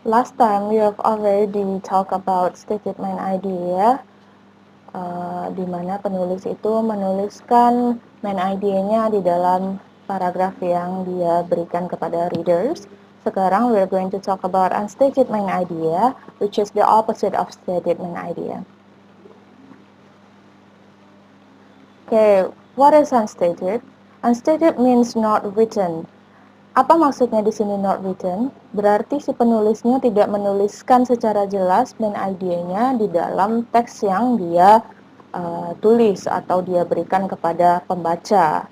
Last time we have already talk about stated main idea, di mana penulis itu menuliskan main idea-nya di dalam paragraf yang dia berikan kepada readers. Sekarang we are going to talk about unstated main idea, which is the opposite of stated main idea. Okay, what is unstated? Unstated means not written. Apa maksudnya di sini not written? Berarti si penulisnya tidak menuliskan secara jelas main idenya di dalam teks yang dia tulis atau dia berikan kepada pembaca.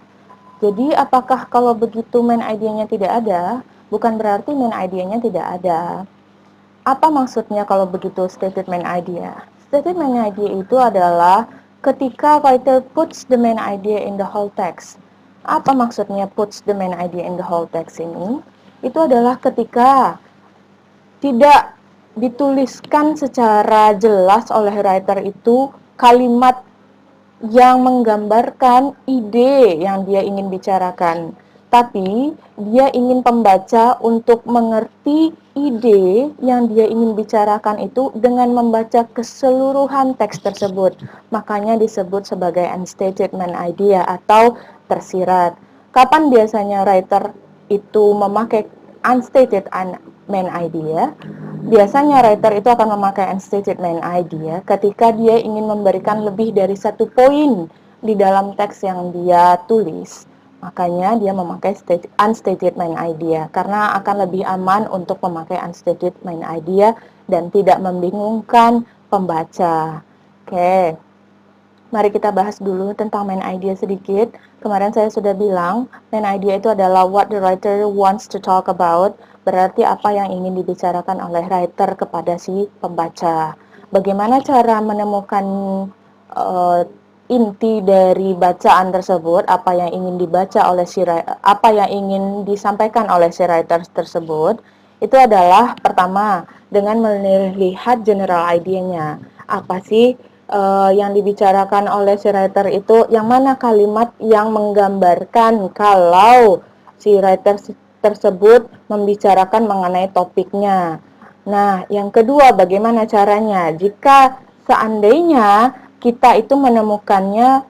Jadi apakah kalau begitu main idenya tidak ada? Bukan berarti main idenya tidak ada. Apa maksudnya kalau begitu stated main idea? Stated main idea itu adalah ketika writer puts the main idea in the whole text. Apa maksudnya puts the main idea in the whole text ini? Itu adalah ketika tidak dituliskan secara jelas oleh writer itu kalimat yang menggambarkan ide yang dia ingin bicarakan. Tapi dia ingin pembaca untuk mengerti ide yang dia ingin bicarakan itu dengan membaca keseluruhan teks tersebut. Makanya disebut sebagai unstated main idea atau tersirat. Kapan biasanya writer itu memakai unstated main idea? Biasanya writer itu akan memakai unstated main idea ketika dia ingin memberikan lebih dari satu poin di dalam teks yang dia tulis. Makanya dia memakai unstated main idea karena akan lebih aman untuk memakai unstated main idea dan tidak membingungkan pembaca. Oke. Mari kita bahas dulu tentang main idea sedikit. Kemarin saya sudah bilang, main idea itu adalah what the writer wants to talk about, berarti apa yang ingin dibicarakan oleh writer kepada si pembaca. Bagaimana cara menemukan inti dari bacaan tersebut, apa yang ingin dibaca oleh apa yang ingin disampaikan oleh si writer tersebut, itu adalah pertama dengan melihat general idea-nya. Apa sih yang dibicarakan oleh si writer itu, yang mana kalimat yang menggambarkan kalau si writer tersebut membicarakan mengenai topiknya. Nah, yang kedua, bagaimana caranya? Jika seandainya kita itu menemukannya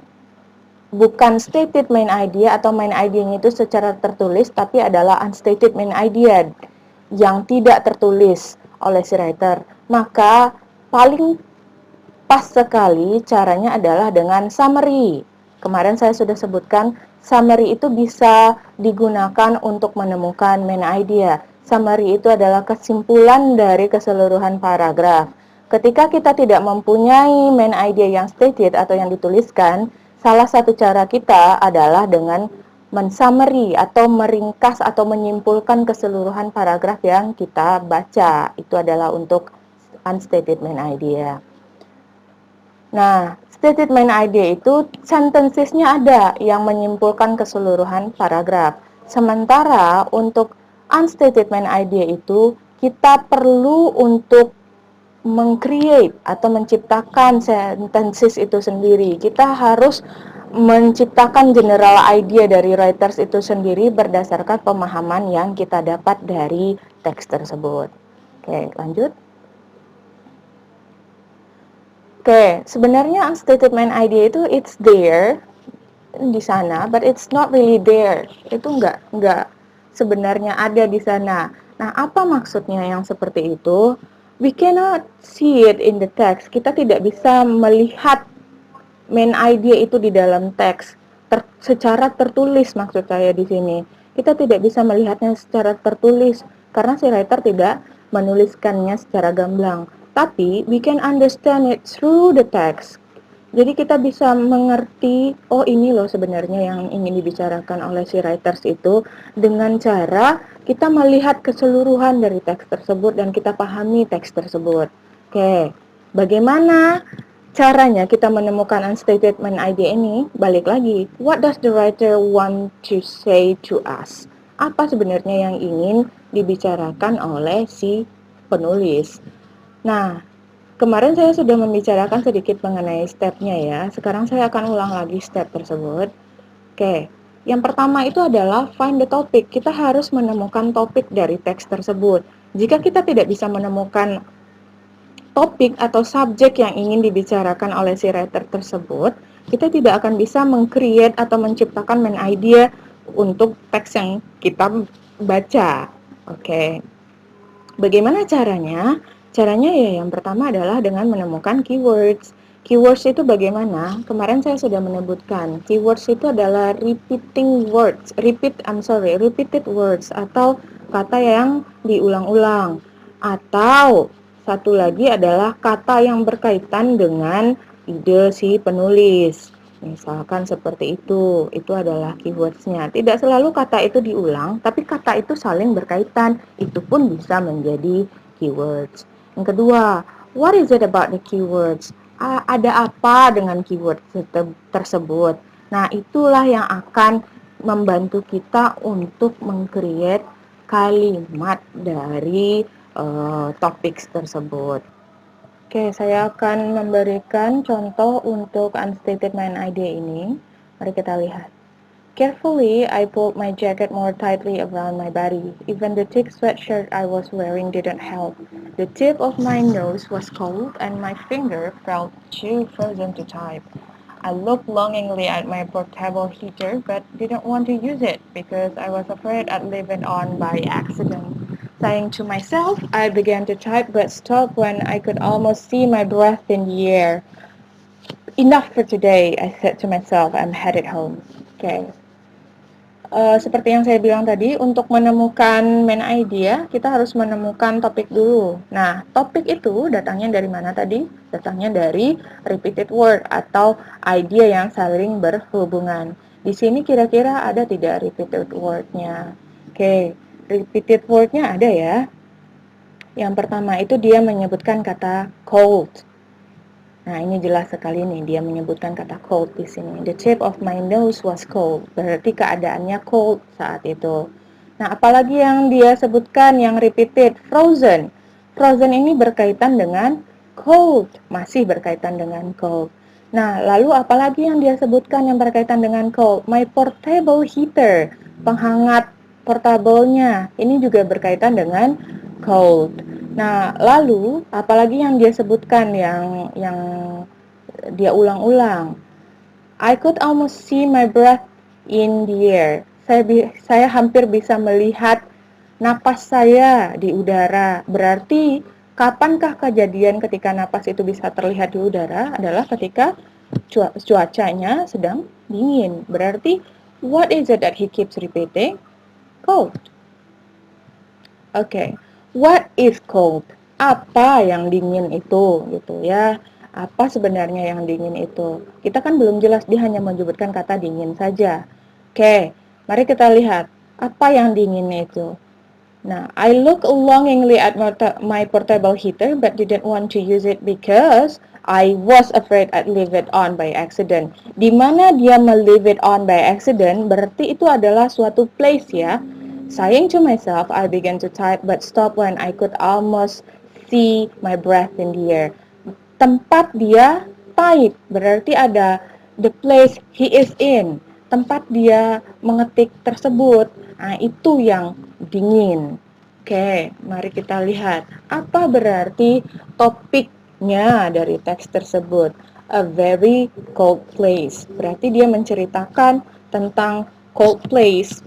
bukan stated main idea atau main idea-nya itu secara tertulis, tapi adalah unstated main idea yang tidak tertulis oleh si writer, maka paling pas sekali caranya adalah dengan summary. Kemarin saya sudah sebutkan, summary itu bisa digunakan untuk menemukan main idea. Summary itu adalah kesimpulan dari keseluruhan paragraf. Ketika kita tidak mempunyai main idea yang stated atau yang dituliskan, salah satu cara kita adalah dengan mensummary atau meringkas atau menyimpulkan keseluruhan paragraf yang kita baca. Itu adalah untuk unstated main idea. Nah, stated main idea itu sentences-nya ada yang menyimpulkan keseluruhan paragraf. Sementara untuk unstated main idea itu kita perlu untuk meng-create atau menciptakan sentences itu sendiri. Kita harus menciptakan general idea dari writers itu sendiri berdasarkan pemahaman yang kita dapat dari teks tersebut. Oke, lanjut. Oke, sebenarnya unstated main idea itu it's there di sana, but it's not really there. Itu enggak sebenarnya ada di sana. Nah, apa maksudnya yang seperti itu? We cannot see it in the text. Kita tidak bisa melihat main idea itu di dalam teks secara tertulis, maksud saya di sini. Kita tidak bisa melihatnya secara tertulis karena si writer tidak menuliskannya secara gamblang. Tapi we can understand it through the text. Jadi kita bisa mengerti, oh ini loh sebenarnya yang ingin dibicarakan oleh si writers itu dengan cara kita melihat keseluruhan dari teks tersebut dan kita pahami teks tersebut. Oke, bagaimana caranya kita menemukan unstated main idea ini? Balik lagi, what does the writer want to say to us? Apa sebenarnya yang ingin dibicarakan oleh si penulis? Nah, kemarin saya sudah membicarakan sedikit mengenai stepnya ya. Sekarang saya akan ulang lagi step tersebut. Oke, yang pertama itu adalah find the topic. Kita harus menemukan topik dari teks tersebut. Jika kita tidak bisa menemukan topik atau subjek yang ingin dibicarakan oleh si writer tersebut, kita tidak akan bisa meng-create atau menciptakan main idea untuk teks yang kita baca. Oke. Bagaimana caranya? Caranya ya yang pertama adalah dengan menemukan keywords. Keywords itu bagaimana? Kemarin saya sudah menyebutkan. Keywords itu adalah repeated words atau kata yang diulang-ulang. Atau satu lagi adalah kata yang berkaitan dengan ide si penulis. Misalkan seperti itu adalah keywordsnya. Tidak selalu kata itu diulang, tapi kata itu saling berkaitan. Itu pun bisa menjadi keywords. Yang kedua, what is it about the keywords? Ada apa dengan keyword tersebut? Nah, itulah yang akan membantu kita untuk meng-create kalimat dari topik tersebut. Oke, saya akan memberikan contoh untuk unstated main idea ini. Mari kita lihat. Carefully, I pulled my jacket more tightly around my body. Even the thick sweatshirt I was wearing didn't help. The tip of my nose was cold and my finger felt too frozen to type. I looked longingly at my portable heater but didn't want to use it because I was afraid I'd leave it on by accident. Sighing to myself, I began to type but stopped when I could almost see my breath in the air. Enough for today, I said to myself. I'm headed home. Okay. Seperti yang saya bilang tadi, untuk menemukan main idea, kita harus menemukan topik dulu. Nah, topik itu datangnya dari mana tadi? Datangnya dari repeated word atau idea yang saling berhubungan. Di sini kira-kira ada tidak repeated word-nya? Oke, repeated word-nya ada ya. Yang pertama itu dia menyebutkan kata cold. Nah, ini jelas sekali nih, dia menyebutkan kata cold di sini. The tip of my nose was cold. Berarti keadaannya cold saat itu. Nah, apalagi yang dia sebutkan yang repeated, frozen. Frozen ini berkaitan dengan cold, masih berkaitan dengan cold. Nah, lalu apalagi yang dia sebutkan yang berkaitan dengan cold? My portable heater, penghangat portable-nya. Ini juga berkaitan dengan cold. Nah, lalu apalagi yang dia sebutkan yang dia ulang-ulang. I could almost see my breath in the air. Saya hampir bisa melihat napas saya di udara. Berarti kapankah kejadian ketika napas itu bisa terlihat di udara adalah ketika cuacanya sedang dingin. Berarti what is it that he keeps repeating? Cold. Oke. What is cold? Apa yang dingin itu gitu ya? Apa sebenarnya yang dingin itu? Kita kan belum jelas, dia hanya menyebutkan kata dingin saja. Oke, mari kita lihat apa yang dingin itu. Nah, I look longingly at my portable heater but didn't want to use it because I was afraid I'd leave it on by accident. Di mana dia leave it on by accident berarti itu adalah suatu place ya. Sighing to myself, I began to type but stopped when I could almost see my breath in the air. Tempat dia type berarti ada the place he is in. Tempat dia mengetik tersebut, nah itu yang dingin. Oke, mari kita lihat apa berarti topiknya dari teks tersebut. A very cold place. Berarti dia menceritakan tentang cold place,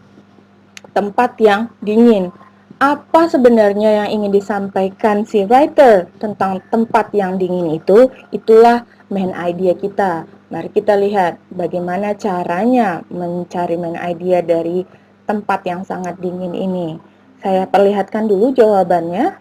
tempat yang dingin. Apa sebenarnya yang ingin disampaikan si writer tentang tempat yang dingin itu? Itulah main idea kita. Mari kita lihat bagaimana caranya mencari main idea dari tempat yang sangat dingin ini. Saya perlihatkan dulu jawabannya.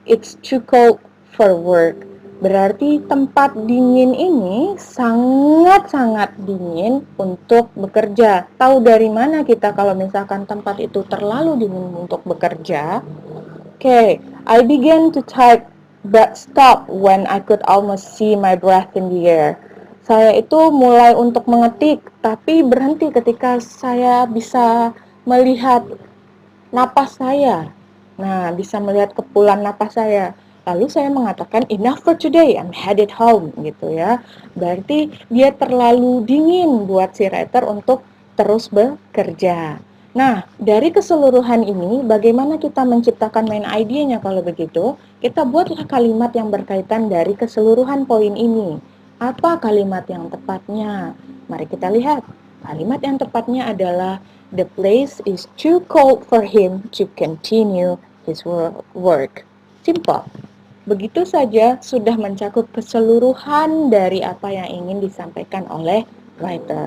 It's too cold for work. Berarti tempat dingin ini sangat-sangat dingin untuk bekerja. Tahu dari mana kita kalau misalkan tempat itu terlalu dingin untuk bekerja? Oke, I began to type but stop when I could almost see my breath in the air. Saya itu mulai untuk mengetik, tapi berhenti ketika saya bisa melihat napas saya. Nah, bisa melihat kepulan napas saya. Lalu saya mengatakan, enough for today, I'm headed home, gitu ya. Berarti dia terlalu dingin buat si writer untuk terus bekerja. Nah, dari keseluruhan ini, bagaimana kita menciptakan main idea-nya kalau begitu? Kita buatlah kalimat yang berkaitan dari keseluruhan poin ini. Apa kalimat yang tepatnya? Mari kita lihat. Kalimat yang tepatnya adalah the place is too cold for him to continue his work. Simple. Begitu saja sudah mencakup keseluruhan dari apa yang ingin disampaikan oleh writer.